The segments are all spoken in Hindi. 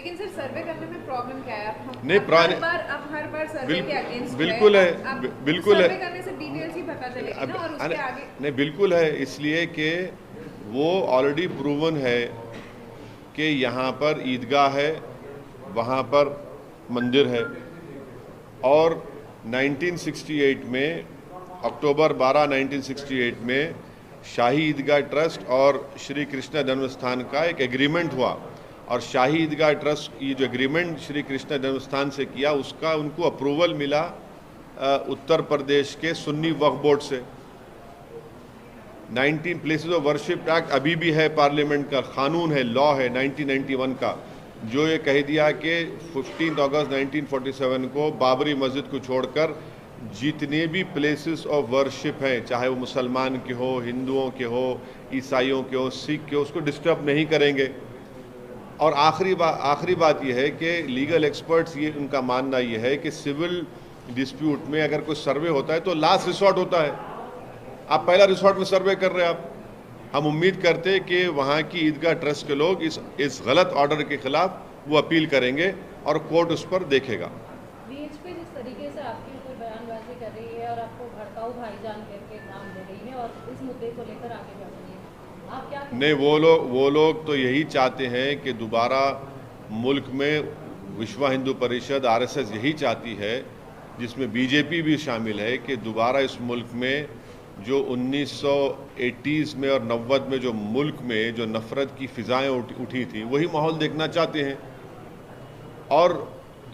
लेकिन सर सर्वे करने में प्रॉब्लम क्या है? नहीं, हर बार सर्वे के अगेंस्ट बिल्कुल है, बिल्कुल है। सर्वे करने से डिटेल्स ही पता चलेगी ना, और उसके आगे नहीं, बिल्कुल है, इसलिए कि वो ऑलरेडी प्रूवन है कि यहाँ पर ईदगाह है, वहाँ पर मंदिर है, और 1968 में अक्टूबर 12 1968 में शाही ईदगाह ट्रस्ट और श्री कृष्ण जन्मस्थान का एक एग्रीमेंट हुआ, और शाही ईदगाह ट्रस्ट ये जो एग्रीमेंट श्री कृष्ण जन्मस्थान से किया उसका उनको अप्रूवल मिला उत्तर प्रदेश के सुन्नी वक्फ बोर्ड से। 19 प्लेसेस ऑफ वर्शिप एक्ट अभी भी है, पार्लियामेंट का कानून है, लॉ है 1991 का, जो ये कह दिया कि 15 अगस्त 1947 को बाबरी मस्जिद को छोड़कर जितने भी प्लेसेस ऑफ वर्शिप हैं, चाहे वो मुसलमान के हो, हिंदुओं के हो, ईसाइयों के हो, सिख के हो, उसको डिस्टर्ब नहीं करेंगे। और आखिरी बात यह है कि लीगल एक्सपर्ट्स ये उनका मानना ये है कि सिविल डिस्प्यूट में अगर कोई सर्वे होता है तो लास्ट रिसॉर्ट होता है, आप पहला रिसॉर्ट में सर्वे कर रहे हैं आप। हम उम्मीद करते हैं कि वहाँ की ईदगाह ट्रस्ट के लोग इस गलत ऑर्डर के खिलाफ वो अपील करेंगे और कोर्ट उस पर देखेगा। बीएचपी जिस तरीके से आपके ऊपर बयानबाजी कर रही है और आपको भड़काऊ भाईजान करके नाम दे रही है और इस मुद्दे को लेकर आगे बढ़ रही है, आप क्या नहीं, वो लोग तो यही चाहते हैं कि दोबारा मुल्क में विश्व हिंदू परिषद आरएसएस यही चाहती है, जिसमें बीजेपी भी शामिल है, कि दोबारा इस मुल्क में जो 1980s में और 90 में जो मुल्क में जो नफ़रत की फ़िज़ाएँ उठी थी वही माहौल देखना चाहते हैं। और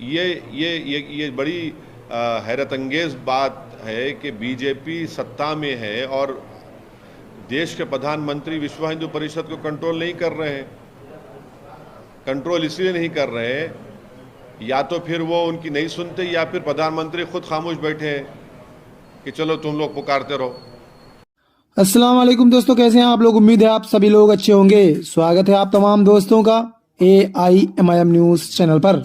ये बड़ी हैरत अंगेज़ बात है कि बीजेपी सत्ता में है और देश के प्रधानमंत्री विश्व हिंदू परिषद को कंट्रोल नहीं कर रहे हैं। कंट्रोल इसलिए नहीं कर रहे हैं, या तो फिर वो उनकी नहीं सुनते, या फिर प्रधानमंत्री खुद खामोश बैठे हैं कि चलो तुम लोग पुकारते रहो। अस्सलाम वालेकुम दोस्तों, कैसे हैं आप लोग? उम्मीद है आप सभी लोग अच्छे होंगे। स्वागत है आप तमाम दोस्तों का AIMIM न्यूज चैनल पर।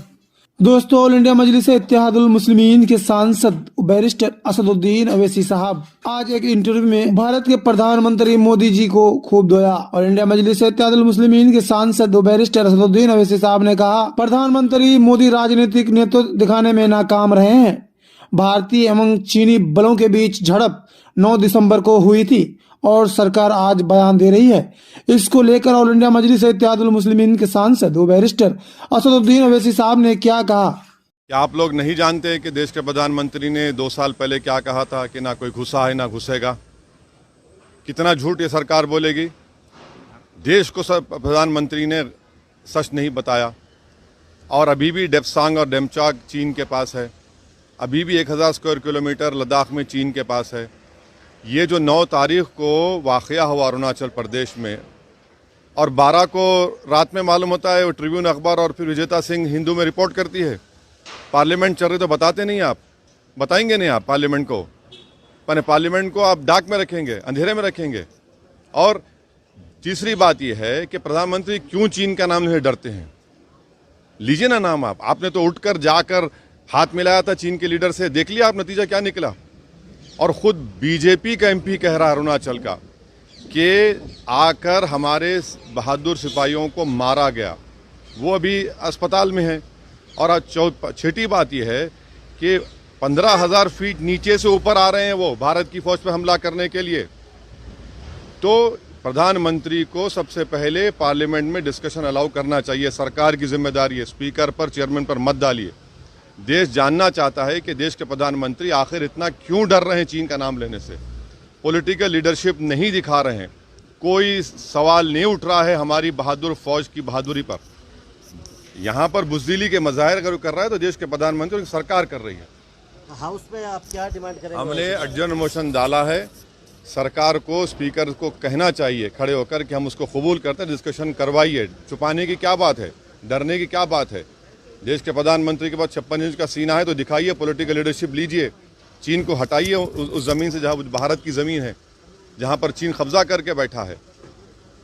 दोस्तों, ऑल इंडिया मजलिस इत्तेहादुल मुस्लिमीन के सांसद बैरिस्टर असदुद्दीन अवैसी साहब आज एक इंटरव्यू में भारत के प्रधानमंत्री मोदी जी को खूब धोया, और इंडिया मजलिस इत्तेहादुल मुस्लिमीन के सांसद बैरिस्टर असदुद्दीन अवैसी साहब ने कहा, प्रधानमंत्री मोदी राजनीतिक नेतृत्व दिखाने में नाकाम रहे हैं। भारतीय एवं चीनी बलों के बीच झड़प 9 दिसंबर को हुई थी और सरकार आज बयान दे रही है। इसको लेकर ऑल इंडिया मजलिस इत्तेहादुल मुस्लिमीन के सांसद बैरिस्टर असदुद्दीन अवैसी साहब ने क्या कहा? क्या आप लोग नहीं जानते कि देश के प्रधानमंत्री ने 2 साल पहले क्या कहा था कि ना कोई घुसा है ना घुसेगा? कितना झूठ ये सरकार बोलेगी? देश को प्रधानमंत्री ने सच नहीं बताया, और अभी भी डेप्सांग और डेमचाक चीन के पास है, अभी भी 1000 स्क्वायर किलोमीटर लद्दाख में चीन के पास है। ये जो 9 तारीख को वाक़या हुआ अरुणाचल प्रदेश में, और 12 को रात में मालूम होता है, वो ट्रिब्यून अखबार और फिर विजेता सिंह हिंदू में रिपोर्ट करती है। पार्लियामेंट चल रही तो बताते नहीं, आप बताएंगे नहीं आप पार्लियामेंट को, पर पार्लियामेंट को आप डाक में रखेंगे, अंधेरे में रखेंगे। और तीसरी बात यह है कि प्रधानमंत्री क्यों चीन का नाम लेने डरते हैं? लीजिए ना नाम आप, आपने तो उठकर जाकर हाथ मिलाया था चीन के लीडर से, देख लिया आप नतीजा क्या निकला। और खुद बीजेपी का MP कह रहा है अरुणाचल का कि आकर हमारे बहादुर सिपाहियों को मारा गया, वो अभी अस्पताल में है। और आज छठी बात यह है कि 15,000 फीट नीचे से ऊपर आ रहे हैं वो भारत की फौज पर हमला करने के लिए। तो प्रधानमंत्री को सबसे पहले पार्लियामेंट में डिस्कशन अलाउ करना चाहिए, सरकार की जिम्मेदारी है, स्पीकर पर चेयरमैन पर मत डालिए। देश जानना चाहता है कि देश के प्रधानमंत्री आखिर इतना क्यों डर रहे हैं चीन का नाम लेने से। पॉलिटिकल लीडरशिप नहीं दिखा रहे हैं, कोई सवाल नहीं उठ रहा है हमारी बहादुर फौज की बहादुरी पर। यहाँ पर बुज़दिली के मज़ाहिर अगर कर रहा है तो देश के प्रधानमंत्री की सरकार कर रही है। हाउस में आप क्या डिमांड करेंगे? हमने अर्जेंट मोशन डाला है, सरकार को, स्पीकर को कहना चाहिए खड़े होकर कि हम उसको कबूल करते हैं, डिस्कशन करवाइए। छुपाने की क्या बात है, डरने की क्या बात है? देश के प्रधानमंत्री के पास 56 इंच का सीना है तो दिखाइए, पॉलिटिकल लीडरशिप लीजिए, चीन को हटाइए उस ज़मीन से जहाँ भारत की ज़मीन है, जहाँ पर चीन कब्जा करके बैठा है।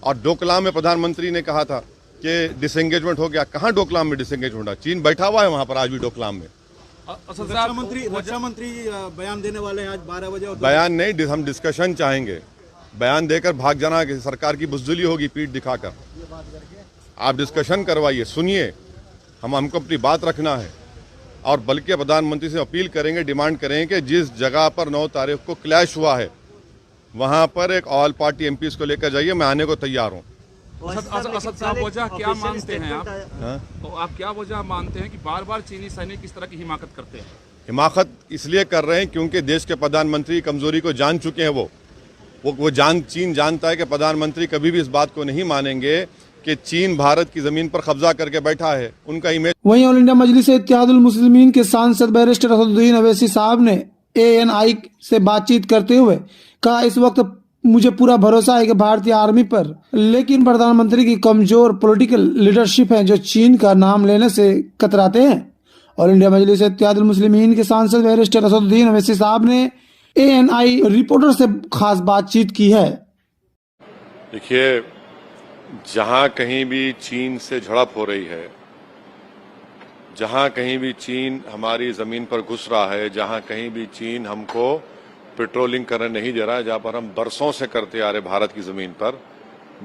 और डोकलाम में प्रधानमंत्री ने कहा था कि डिसएंगेजमेंट हो गया, कहाँ डोकलाम में डिसएंगेजमेंट है? चीन बैठा हुआ है वहाँ पर आज भी डोकलाम में। रक्षा मंत्री बयान देने वाले हैं आज 12 बजे। बयान नहीं, हम डिस्कशन चाहेंगे। बयान देकर भाग जाना कि सरकार की बुज़दिली होगी पीठ दिखाकर। आप डिस्कशन करवाइए, सुनिए, हमको अपनी बात रखना है और बल्कि प्रधानमंत्री से अपील करेंगे, डिमांड करेंगे कि जिस जगह पर 9 तारीख को क्लैश हुआ है वहां पर एक ऑल पार्टी एमपीज को लेकर जाइए, मैं आने को तैयार हूँ। असद साहब, वजह क्या मानते हैं आप? हाँ? तो आप क्या वजह मानते हैं कि बार बार चीनी सैनिक इस तरह की हिमाकत करते हैं? हिमाकत इसलिए कर रहे हैं क्योंकि देश के प्रधानमंत्री कमजोरी को जान चुके हैं। चीन जानता है कि प्रधानमंत्री कभी भी इस बात को नहीं मानेंगे कि चीन भारत की जमीन पर कब्जा करके बैठा है। उनका इमेज। वहीं ऑल इंडिया मजलिस इत्तेहादुल मुस्लिमीन के सांसद बैरिस्टर असदुद्दीन अवैसी साहब ने ANI से बातचीत करते हुए कहा, इस वक्त मुझे पूरा भरोसा है कि भारतीय आर्मी पर, लेकिन प्रधानमंत्री की कमजोर पॉलिटिकल लीडरशिप है जो चीन का नाम लेने से कतराते हैं। ऑल इंडिया मजलिस इत्तेहादुल मुस्लिमीन के सांसद बैरिस्टर असदुद्दीन अवैसी साहब ने ANI रिपोर्टर से खास बातचीत की है। देखिए, जहां कहीं भी चीन से झड़प हो रही है, जहां कहीं भी चीन हमारी जमीन पर घुस रहा है, जहां कहीं भी चीन हमको पेट्रोलिंग करने नहीं दे रहा है, जहां पर हम बरसों से करते आ रहे भारत की जमीन पर,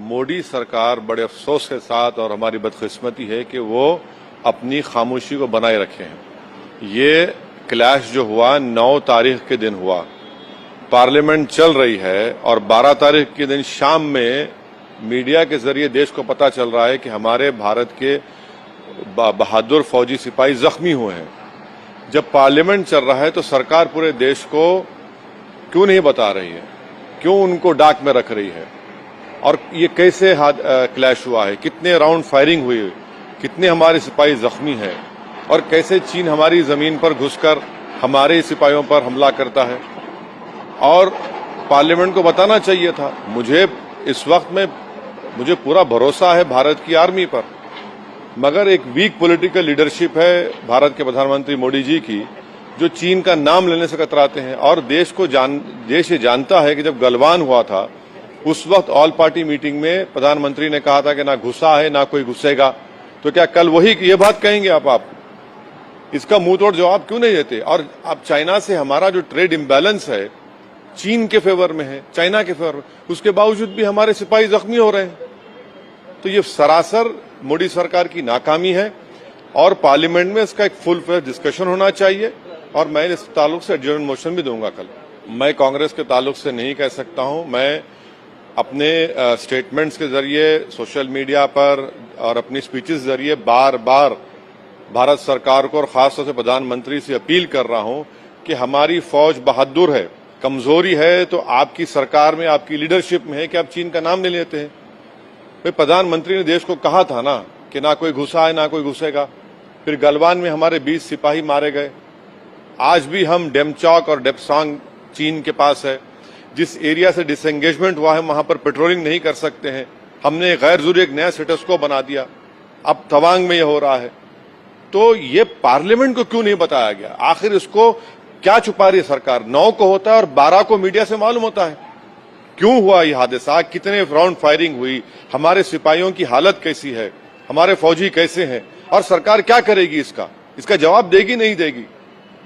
मोदी सरकार बड़े अफसोस के साथ, और हमारी बदकिस्मती है कि वो अपनी खामोशी को बनाए रखे हैं। ये क्लैश जो हुआ 9 तारीख के दिन हुआ, पार्लियामेंट चल रही है और 12 तारीख के दिन शाम में मीडिया के जरिए देश को पता चल रहा है कि हमारे भारत के बहादुर फौजी सिपाही जख्मी हुए हैं। जब पार्लियामेंट चल रहा है तो सरकार पूरे देश को क्यों नहीं बता रही है, क्यों उनको डाक में रख रही है, और ये कैसे क्लैश हुआ है, कितने राउंड फायरिंग हुई, कितने हमारे सिपाही जख्मी हैं, और कैसे चीन हमारी जमीन पर घुसकर हमारे सिपाहियों पर हमला करता है। और पार्लियामेंट को बताना चाहिए था। इस वक्त में मुझे पूरा भरोसा है भारत की आर्मी पर, मगर एक वीक पॉलिटिकल लीडरशिप है भारत के प्रधानमंत्री मोदी जी की, जो चीन का नाम लेने से कतराते हैं। और देश ये जानता है कि जब गलवान हुआ था उस वक्त ऑल पार्टी मीटिंग में प्रधानमंत्री ने कहा था कि ना घुसा है ना कोई घुसेगा। तो क्या कल वही ये बात कहेंगे आप? इसका मुंह तोड़ जवाब क्यों नहीं देते? और अब चाइना से हमारा जो ट्रेड इम्बैलेंस है चीन के फेवर में है, चाइना के फेवर में, उसके बावजूद भी हमारे सिपाही जख्मी हो रहे हैं। तो ये सरासर मोदी सरकार की नाकामी है और पार्लियामेंट में इसका एक फुल फ्लेज डिस्कशन होना चाहिए। और मैं इस ताल्लुक से एडजर्नमेंट मोशन भी दूंगा कल। मैं कांग्रेस के ताल्लुक से नहीं कह सकता हूं। मैं अपने स्टेटमेंट्स के जरिए, सोशल मीडिया पर और अपनी स्पीचेस जरिए बार बार भारत सरकार को और खासतौर से प्रधानमंत्री से अपील कर रहा हूं कि हमारी फौज बहादुर है। कमजोरी है तो आपकी सरकार में, आपकी लीडरशिप में है कि आप चीन का नाम नहीं लेते हैं। भाई, प्रधानमंत्री ने देश को कहा था ना कि ना कोई घुसा है ना कोई घुसेगा। फिर गलवान में हमारे 20 सिपाही मारे गए। आज भी हम डेमचौक और डेपसांग चीन के पास है, जिस एरिया से डिसएंगेजमेंट हुआ है वहां पर पेट्रोलिंग नहीं कर सकते हैं। हमने गैर जरूरी एक नया स्टेटस को बना दिया। अब तवांग में ये हो रहा है। तो ये पार्लियामेंट को क्यों नहीं बताया गया? आखिर इसको क्या छुपा रही है सरकार? 9 को होता है और 12 को मीडिया से मालूम होता है। क्यों हुआ ये हादसा? कितने राउंड फायरिंग हुई? हमारे सिपाहियों की हालत कैसी है? हमारे फौजी कैसे हैं? और सरकार क्या करेगी? इसका जवाब देगी नहीं देगी?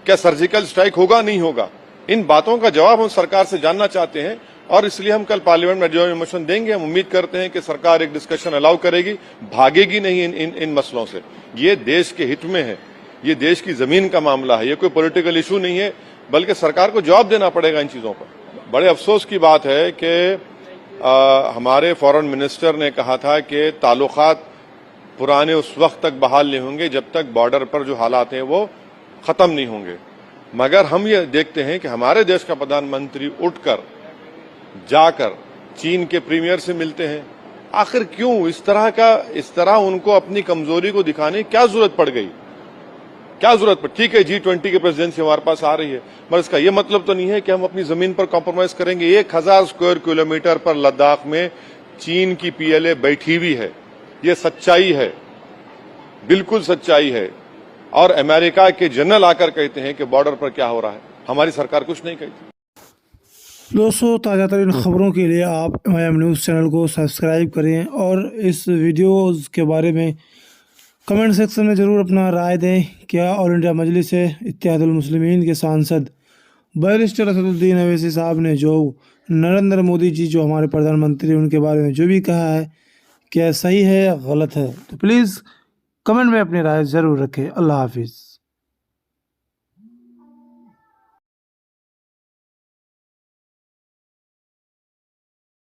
क्या सर्जिकल स्ट्राइक होगा नहीं होगा? इन बातों का जवाब हम सरकार से जानना चाहते हैं और इसलिए हम कल पार्लियामेंट में एडजर्नमेंट मोशन देंगे। हम उम्मीद करते हैं कि सरकार एक डिस्कशन अलाउ करेगी, भागेगी नहीं इन मसलों से। ये देश के हित में है, ये देश की जमीन का मामला है, ये कोई पॉलिटिकल इशू नहीं है, बल्कि सरकार को जवाब देना पड़ेगा इन चीजों पर। बड़े अफसोस की बात है कि हमारे फॉरेन मिनिस्टर ने कहा था कि ताल्लुकात पुराने उस वक्त तक बहाल नहीं होंगे जब तक बॉर्डर पर जो हालात हैं वो खत्म नहीं होंगे। मगर हम ये देखते हैं कि हमारे देश का प्रधानमंत्री उठकर जाकर चीन के प्रीमियर से मिलते हैं। आखिर क्यों इस तरह उनको अपनी कमजोरी को दिखाने की क्या जरूरत पड़ गई? क्या जरूरत पड़? ठीक है, G20 की प्रेसिडेंसी हमारे पास आ रही है, मगर इसका यह मतलब तो नहीं है कि हम अपनी जमीन पर कॉम्प्रोमाइज करेंगे। 1000 स्क्वायर किलोमीटर पर लद्दाख में चीन की PLA बैठी हुई है। ये सच्चाई है, बिल्कुल सच्चाई है। और अमेरिका के जनरल आकर कहते हैं कि बॉर्डर पर क्या हो रहा है, हमारी सरकार कुछ नहीं कहती। दोस्तों, ताज़ा तरीन खबरों के लिए आप MIM न्यूज़ चैनल को सब्सक्राइब करें और इस वीडियोज़ के बारे में कमेंट सेक्शन में ज़रूर अपना राय दें। क्या ऑल इंडिया मजलिस इत्तेहादुल मुस्लिमीन के सांसद बैरिस्टर असदुद्दीन अवैसी साहब ने जो नरेंद्र मोदी जी जो हमारे प्रधानमंत्री उनके बारे में जो भी कहा है, क्या सही है या गलत है? तो प्लीज़ कमेंट में अपनी राय जरूर रखें। अल्लाह हाफिज़।